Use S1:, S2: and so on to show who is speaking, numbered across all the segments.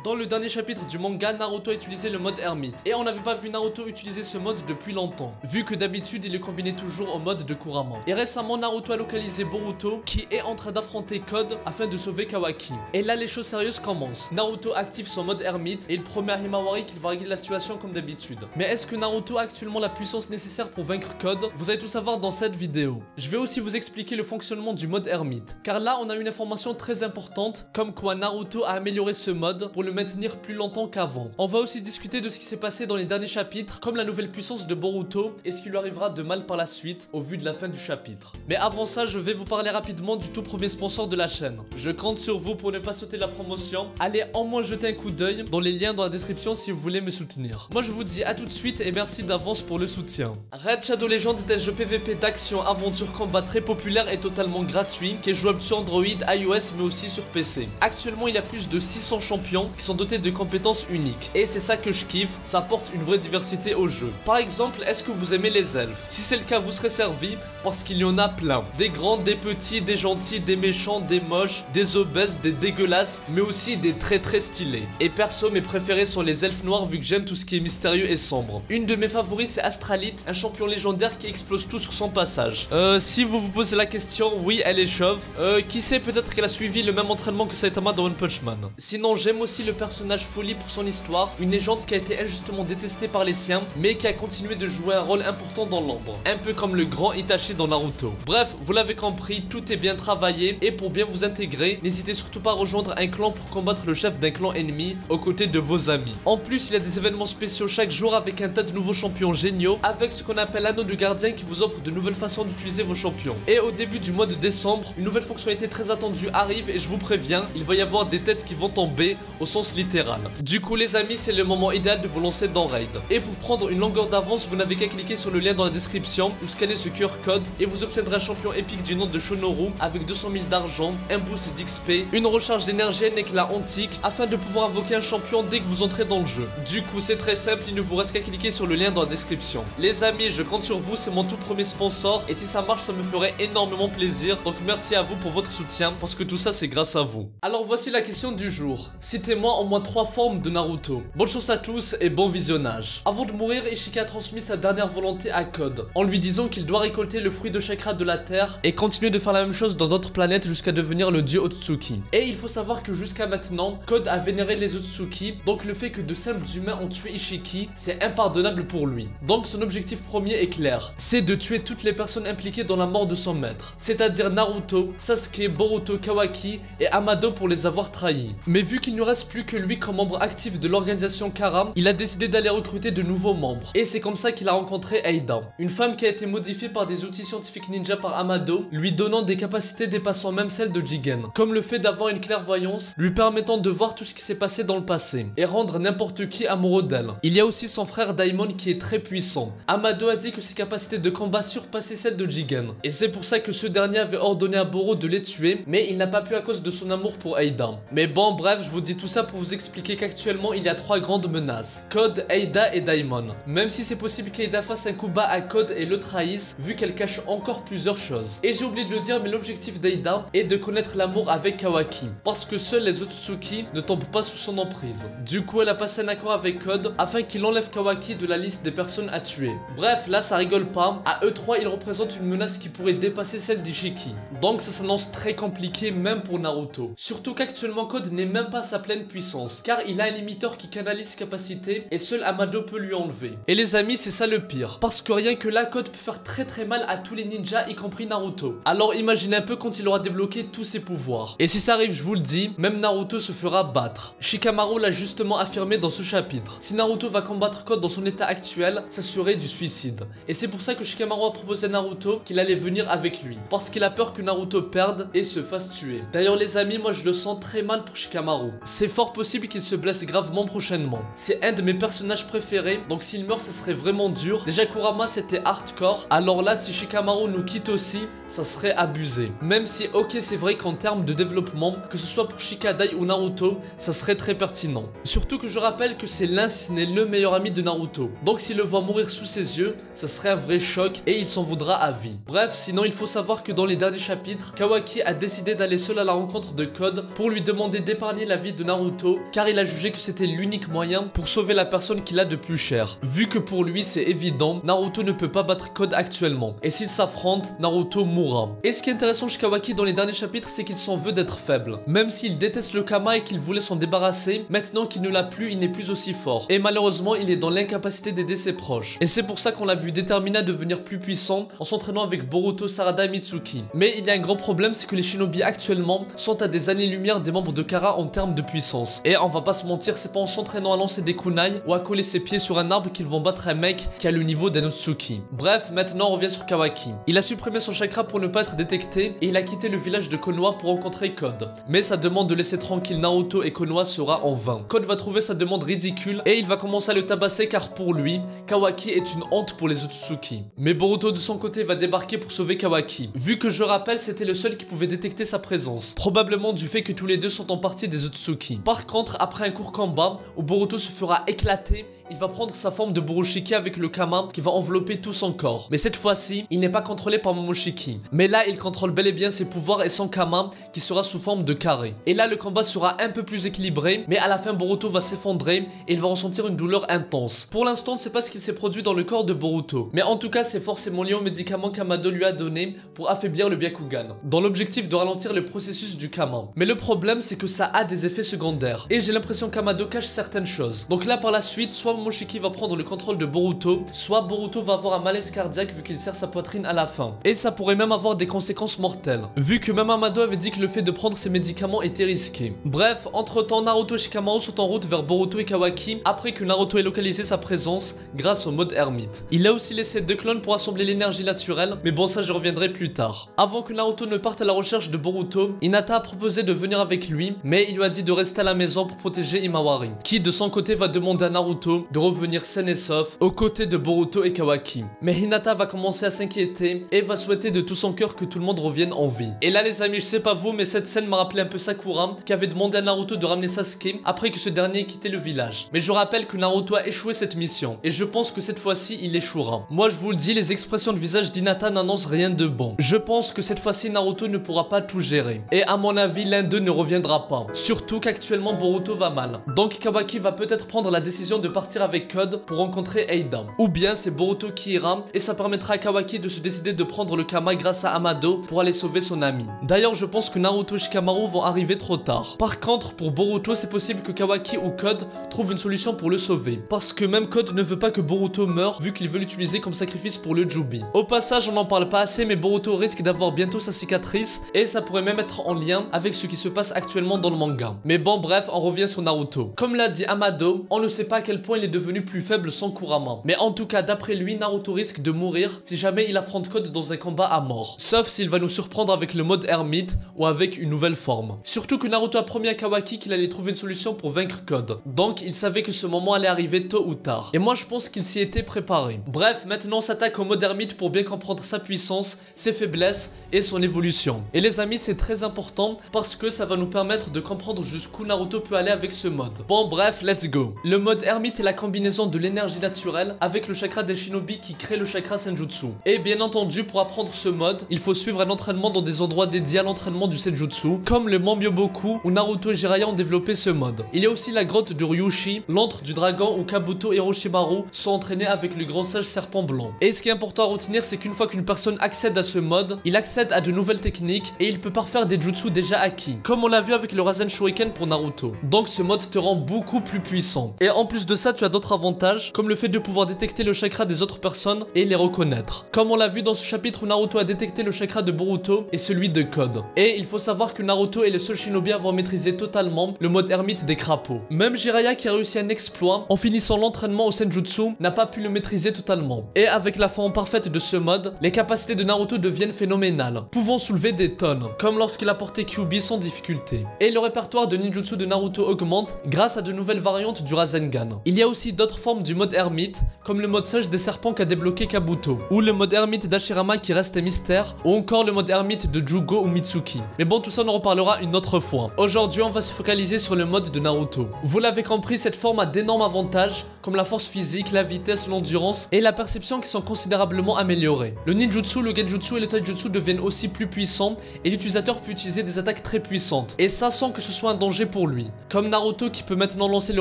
S1: Dans le dernier chapitre du manga, Naruto a utilisé le mode ermite. Et on n'avait pas vu Naruto utiliser ce mode depuis longtemps, vu que d'habitude il le combinait toujours au mode de Kurama. Et récemment, Naruto a localisé Boruto qui est en train d'affronter Code afin de sauver Kawaki. Et là les choses sérieuses commencent. Naruto active son mode ermite et il promet à Himawari qu'il va régler la situation comme d'habitude. Mais est-ce que Naruto a actuellement la puissance nécessaire pour vaincre Code? Vous allez tout savoir dans cette vidéo. Je vais aussi vous expliquer le fonctionnement du mode ermite, car là on a une information très importante, comme quoi Naruto a amélioré ce mode pour le maintenir plus longtemps qu'avant. On va aussi discuter de ce qui s'est passé dans les derniers chapitres, comme la nouvelle puissance de Boruto et ce qui lui arrivera de mal par la suite au vu de la fin du chapitre. Mais avant ça, je vais vous parler rapidement du tout premier sponsor de la chaîne. Je compte sur vous pour ne pas sauter la promotion. Allez au moins jeter un coup d'œil dans les liens dans la description si vous voulez me soutenir. Moi je vous dis à tout de suite et merci d'avance pour le soutien. Raid Shadow Legends est un jeu PVP d'action, aventure, combat très populaire et totalement gratuit qui est jouable sur Android, iOS mais aussi sur PC. Actuellement il y a plus de 600 champions qui sont dotés de compétences uniques. Et c'est ça que je kiffe, ça apporte une vraie diversité au jeu. Par exemple, est-ce que vous aimez les elfes? Si c'est le cas, vous serez servi parce qu'il y en a plein. Des grands, des petits, des gentils, des méchants, des moches, des obèses, des dégueulasses, mais aussi des très stylés. Et perso, mes préférés sont les elfes noirs vu que j'aime tout ce qui est mystérieux et sombre. Une de mes favoris c'est Astralite, un champion légendaire qui explose tout sur son passage. Si vous vous posez la question, oui elle est chauve. Qui sait, peut-être qu'elle a suivi le même entraînement que Saitama dans One Punch Man. Sinon j'aime aussi le personnage Folie pour son histoire, une légende qui a été injustement détestée par les siens, mais qui a continué de jouer un rôle important dans l'ombre. Un peu comme le grand Itachi dans Naruto. Bref, vous l'avez compris, tout est bien travaillé et pour bien vous intégrer, n'hésitez surtout pas à rejoindre un clan pour combattre le chef d'un clan ennemi aux côtés de vos amis. En plus, il y a des événements spéciaux chaque jour avec un tas de nouveaux champions géniaux, avec ce qu'on appelle l'anneau du gardien qui vous offre de nouvelles façons d'utiliser vos champions. Et au début du mois de décembre, une nouvelle fonctionnalité très attendue arrive et je vous préviens, il va y avoir des têtes qui vont tomber au sens littéral. Du coup les amis, c'est le moment idéal de vous lancer dans Raid. Et pour prendre une longueur d'avance, vous n'avez qu'à cliquer sur le lien dans la description ou scanner ce QR code et vous obtiendrez un champion épique du nom de Shonoru avec 200 000 d'argent, un boost d'XP, une recharge d'énergie et un éclat antique afin de pouvoir invoquer un champion dès que vous entrez dans le jeu. Du coup c'est très simple, il ne vous reste qu'à cliquer sur le lien dans la description. Les amis, je compte sur vous, c'est mon tout premier sponsor et si ça marche ça me ferait énormément plaisir, donc merci à vous pour votre soutien parce que tout ça c'est grâce à vous. Alors voici la question du jour, citez-moi au moins 3 formes de Naruto. Bonne chance à tous et bon visionnage. Avant de mourir, Ishika a transmis sa dernière volonté à Code en lui disant qu'il doit récolter le fruit de chakra de la terre et continuer de faire la même chose dans d'autres planètes jusqu'à devenir le dieu Otsutsuki. Et il faut savoir que jusqu'à maintenant, Code a vénéré les Otsutsuki, donc le fait que de simples humains ont tué Ishiki, c'est impardonnable pour lui. Donc son objectif premier est clair, c'est de tuer toutes les personnes impliquées dans la mort de son maître, c'est-à-dire Naruto, Sasuke, Boruto, Kawaki et Amado pour les avoir trahis. Mais vu qu'il ne reste plus que lui comme membre actif de l'organisation Kara, il a décidé d'aller recruter de nouveaux membres. Et c'est comme ça qu'il a rencontré Eida, une femme qui a été modifiée par des outils scientifiques ninja par Amado, lui donnant des capacités dépassant même celles de Jigen, comme le fait d'avoir une clairvoyance lui permettant de voir tout ce qui s'est passé dans le passé et rendre n'importe qui amoureux d'elle. Il y a aussi son frère Daimon qui est très puissant. Amado a dit que ses capacités de combat surpassaient celles de Jigen, et c'est pour ça que ce dernier avait ordonné à Boro de les tuer, mais il n'a pas pu à cause de son amour pour Eida. Mais bon, bref, je vous dis tout ça pour vous expliquer qu'actuellement il y a 3 grandes menaces: Code, Eida et Daimon. Même si c'est possible qu'Eida fasse un coup bas à Code et le trahisse, vu qu'elle cache encore plusieurs choses. Et j'ai oublié de le dire, mais l'objectif d'Eida est de connaître l'amour avec Kawaki, parce que seuls les Otsutsuki ne tombent pas sous son emprise. Du coup, elle a passé un accord avec Code afin qu'il enlève Kawaki de la liste des personnes à tuer. Bref, là ça rigole pas, à eux 3 ils représentent une menace qui pourrait dépasser celle d'Ishiki. Donc ça s'annonce très compliqué même pour Naruto. Surtout qu'actuellement Code n'est même pas à sa pleine puissance, car il a un limiteur qui canalise ses capacités et seul Amado peut lui enlever. Et les amis, c'est ça le pire, parce que rien que là, Code peut faire très mal à tous les ninjas, y compris Naruto. Alors imaginez un peu quand il aura débloqué tous ses pouvoirs. Et si ça arrive, je vous le dis, même Naruto se fera battre. Shikamaru l'a justement affirmé dans ce chapitre. Si Naruto va combattre Code dans son état actuel, ça serait du suicide. Et c'est pour ça que Shikamaru a proposé à Naruto qu'il allait venir avec lui, parce qu'il a peur que Naruto perde et se fasse tuer. D'ailleurs les amis, moi je le sens très mal pour Shikamaru. C'est fort possible qu'il se blesse gravement prochainement. C'est un de mes personnages préférés, donc s'il meurt ça serait vraiment dur. Déjà Kurama c'était hardcore, alors là si Shikamaru nous quitte aussi, ça serait abusé. Même si ok c'est vrai qu'en termes de développement, que ce soit pour Shikadai ou Naruto, ça serait très pertinent. Surtout que je rappelle que c'est l'un si ce n'est le meilleur ami de Naruto. Donc s'il le voit mourir sous ses yeux, ça serait un vrai choc et il s'en voudra à vie. Bref, sinon il faut savoir que dans les derniers chapitres, Kawaki a décidé d'aller seul à la rencontre de Code pour lui demander d'épargner la vie de Naruto Naruto car il a jugé que c'était l'unique moyen pour sauver la personne qu'il a de plus cher. Vu que pour lui c'est évident, Naruto ne peut pas battre Code actuellement. Et s'ils s'affrontent, Naruto mourra. Et ce qui est intéressant chez Kawaki dans les derniers chapitres, c'est qu'il s'en veut d'être faible. Même s'il déteste le Kama et qu'il voulait s'en débarrasser, maintenant qu'il ne l'a plus, il n'est plus aussi fort. Et malheureusement, il est dans l'incapacité d'aider ses proches. Et c'est pour ça qu'on l'a vu déterminé à devenir plus puissant en s'entraînant avec Boruto, Sarada et Mitsuki. Mais il y a un gros problème, c'est que les shinobi actuellement sont à des années-lumière des membres de Kara en termes de puissance. Et on va pas se mentir, c'est pas en s'entraînant à lancer des kunai ou à coller ses pieds sur un arbre qu'ils vont battre un mec qui a le niveau d'un Otsuki. Bref, maintenant on revient sur Kawaki. Il a supprimé son chakra pour ne pas être détecté et il a quitté le village de Konoha pour rencontrer Code. Mais sa demande de laisser tranquille Naruto et Konoha sera en vain. Code va trouver sa demande ridicule et il va commencer à le tabasser car pour lui, Kawaki est une honte pour les Otsuki. Mais Boruto de son côté va débarquer pour sauver Kawaki. Vu que je rappelle, c'était le seul qui pouvait détecter sa présence. Probablement du fait que tous les deux sont en partie des Otsuki. Par contre, après un court combat où Boruto se fera éclater, il va prendre sa forme de Borushiki avec le Kama qui va envelopper tout son corps. Mais cette fois-ci, il n'est pas contrôlé par Momoshiki. Mais là, il contrôle bel et bien ses pouvoirs et son Kama qui sera sous forme de carré. Et là, le combat sera un peu plus équilibré, mais à la fin, Boruto va s'effondrer et il va ressentir une douleur intense. Pour l'instant, on ne sait pas ce qui s'est produit dans le corps de Boruto. Mais en tout cas, c'est forcément lié au médicament qu'Amado lui a donné pour affaiblir le Byakugan, dans l'objectif de ralentir le processus du Kama. Mais le problème, c'est que ça a des effets secondaires. Et j'ai l'impression qu'Amado cache certaines choses. Donc là, par la suite, soit Momoshiki va prendre le contrôle de Boruto, soit Boruto va avoir un malaise cardiaque vu qu'il serre sa poitrine à la fin. Et ça pourrait même avoir des conséquences mortelles, vu que même Amado avait dit que le fait de prendre ces médicaments était risqué. Bref, entre temps, Naruto et Shikamaru sont en route vers Boruto et Kawaki après que Naruto ait localisé sa présence grâce au mode ermite. Il a aussi laissé 2 clones pour assembler l'énergie naturelle, mais bon, ça je reviendrai plus tard. Avant que Naruto ne parte à la recherche de Boruto, Hinata a proposé de venir avec lui, mais il lui a dit de rester à la maison pour protéger Imawari, qui de son côté va demander à Naruto de revenir sain et sauf aux côtés de Boruto et Kawaki. Mais Hinata va commencer à s'inquiéter et va souhaiter de tout son cœur que tout le monde revienne en vie. Et là les amis, je sais pas vous, mais cette scène m'a rappelé un peu Sakura qui avait demandé à Naruto de ramener Sasuke après que ce dernier ait quitté le village. Mais je rappelle que Naruto a échoué cette mission et je pense que cette fois-ci il échouera. Moi je vous le dis, les expressions de visage d'Hinata n'annoncent rien de bon. Je pense que cette fois-ci Naruto ne pourra pas tout gérer. Et à mon avis l'un d'eux ne reviendra pas. Surtout qu'actuellement Boruto va mal. Donc Kawaki va peut-être prendre la décision de partir avec Code pour rencontrer Eida. Ou bien c'est Boruto qui ira et ça permettra à Kawaki de se décider de prendre le Kama grâce à Amado pour aller sauver son ami. D'ailleurs je pense que Naruto et Shikamaru vont arriver trop tard. Par contre pour Boruto c'est possible que Kawaki ou Code trouvent une solution pour le sauver. Parce que même Code ne veut pas que Boruto meure vu qu'il veut l'utiliser comme sacrifice pour le Jubi. Au passage on n'en parle pas assez mais Boruto risque d'avoir bientôt sa cicatrice et ça pourrait même être en lien avec ce qui se passe actuellement dans le manga. Mais bon bref, on revient sur Naruto. Comme l'a dit Amado, on ne sait pas à quel point il est devenu plus faible sans Kurama. Mais en tout cas d'après lui, Naruto risque de mourir si jamais il affronte Code dans un combat à mort. Sauf s'il va nous surprendre avec le mode ermite ou avec une nouvelle forme. Surtout que Naruto a promis à Kawaki qu'il allait trouver une solution pour vaincre Code. Donc il savait que ce moment allait arriver tôt ou tard. Et moi je pense qu'il s'y était préparé. Bref, maintenant on s'attaque au mode ermite pour bien comprendre sa puissance, ses faiblesses et son évolution. Et les amis, c'est très important parce que ça va nous permettre de comprendre jusqu'où Naruto peut aller avec ce mode. Bon bref, let's go. Le mode ermite est la combinaison de l'énergie naturelle avec le chakra des shinobi qui crée le chakra senjutsu. Et bien entendu, pour apprendre ce mode, il faut suivre un entraînement dans des endroits dédiés à l'entraînement du senjutsu, comme le Mont Myoboku où Naruto et Jiraiya ont développé ce mode. Il y a aussi la grotte de Ryushi, l'antre du dragon où Kabuto et Orochimaru sont entraînés avec le grand sage serpent blanc. Et ce qui est important à retenir, c'est qu'une fois qu'une personne accède à ce mode, il accède à de nouvelles techniques et il peut parfaire des jutsu déjà acquis, comme on l'a vu avec le Rasen Shuriken pour Naruto. Donc ce mode te rend beaucoup plus puissant. Et en plus de ça, tu as d'autres avantages, comme le fait de pouvoir détecter le chakra des autres personnes et les reconnaître. Comme on l'a vu dans ce chapitre où Naruto a détecté le chakra de Boruto et celui de Code. Et il faut savoir que Naruto est le seul shinobi à avoir maîtrisé totalement le mode ermite des crapauds. Même Jiraiya qui a réussi un exploit en finissant l'entraînement au senjutsu n'a pas pu le maîtriser totalement. Et avec la forme parfaite de ce mode, les capacités de Naruto deviennent phénoménales, pouvant soulever des tonnes, comme lorsqu'il a porté Kyuubi sans difficulté. Et le répertoire de ninjutsu de Naruto augmente grâce à de nouvelles variantes du Rasengan. Il y a aussi d'autres formes du mode ermite, comme le mode sage des serpents qu'a débloqué Kabuto, ou le mode ermite d'Hashirama qui reste un mystère, ou encore le mode ermite de Jugo ou Mitsuki. Mais bon, tout ça on en reparlera une autre fois. Aujourd'hui, on va se focaliser sur le mode de Naruto. Vous l'avez compris, cette forme a d'énormes avantages, comme la force physique, la vitesse, l'endurance et la perception qui sont considérablement améliorées. Le ninjutsu, le genjutsu et le taijutsu deviennent aussi plus puissants et l'utilisateur peut utiliser des attaques très puissantes. Et ça sans que ce soit un danger pour lui. Comme Naruto qui peut maintenant lancer le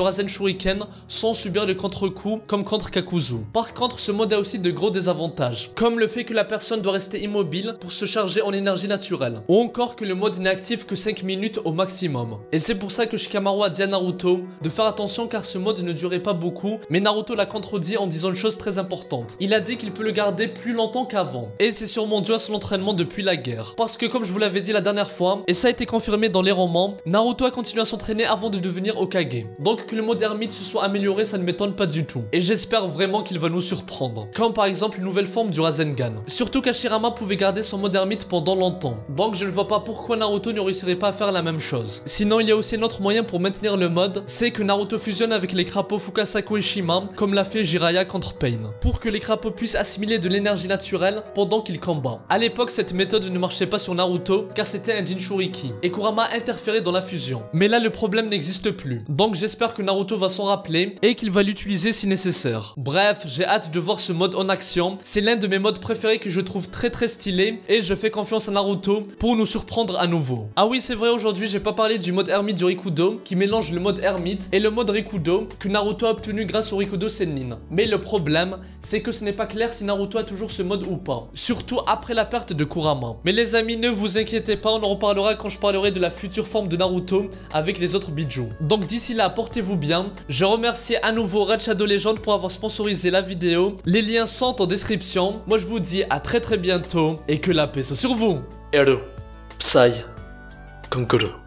S1: Rasen Shuriken sans subir le contre-coup comme contre Kakuzu. Par contre, ce mode a aussi de gros désavantages, comme le fait que la personne doit rester immobile pour se charger en énergie naturelle, ou encore que le mode n'est actif que 5 minutes au maximum. Et c'est pour ça que Shikamaru a dit à Naruto de faire attention car ce mode ne durait pas beaucoup, mais Naruto l'a contredit en disant une chose très importante. Il a dit qu'il peut le garder plus longtemps qu'avant, et c'est sûrement dû à son entraînement depuis la guerre. Parce que comme je vous l'avais dit la dernière fois, et ça a été confirmé dans les romans, Naruto a continué à s'entraîner avant de devenir Hokage. Donc que le mode ermite se soit amélioré, ça ne m'étonne pas du tout. Et j'espère vraiment qu'il va nous surprendre. Comme par exemple une nouvelle forme du Rasengan. Surtout qu'Hashirama pouvait garder son mode ermite pendant longtemps. Donc je ne vois pas pourquoi Naruto ne réussirait pas à faire la même chose. Sinon il y a aussi un autre moyen pour maintenir le mode, c'est que Naruto fusionne avec les crapauds Fukasaku et Shima, comme l'a fait Jiraiya contre Pain. Pour que les crapauds puissent assimiler de l'énergie naturelle pendant qu'ils combattent. À l'époque cette méthode ne marchait pas sur Naruto car c'était un Jinchuriki. Et Kurama interférait dans la fusion. Mais là le problème n'existe plus. Donc j'espère que Naruto va s'en rappeler et qu'il va l'utiliser si nécessaire. Bref, j'ai hâte de voir ce mode en action. C'est l'un de mes modes préférés que je trouve très stylé et je fais confiance à Naruto pour nous surprendre à nouveau. Ah oui, c'est vrai, aujourd'hui j'ai pas parlé du mode ermite du Rikudo qui mélange le mode ermite et le mode Rikudo que Naruto a obtenu grâce au Rikudo Sennin. Mais le problème, c'est que ce n'est pas clair si Naruto a toujours ce mode ou pas. Surtout après la perte de Kurama. Mais les amis, ne vous inquiétez pas, on en reparlera quand je parlerai de la future forme de Naruto avec les autres bijou. Donc d'ici là, portez-vous bien. Je remercie à nouveau Red Shadow Legend pour avoir sponsorisé la vidéo. Les liens sont en description. Moi je vous dis à très bientôt et que la paix soit sur vous. Hello, Psy, Kankuro.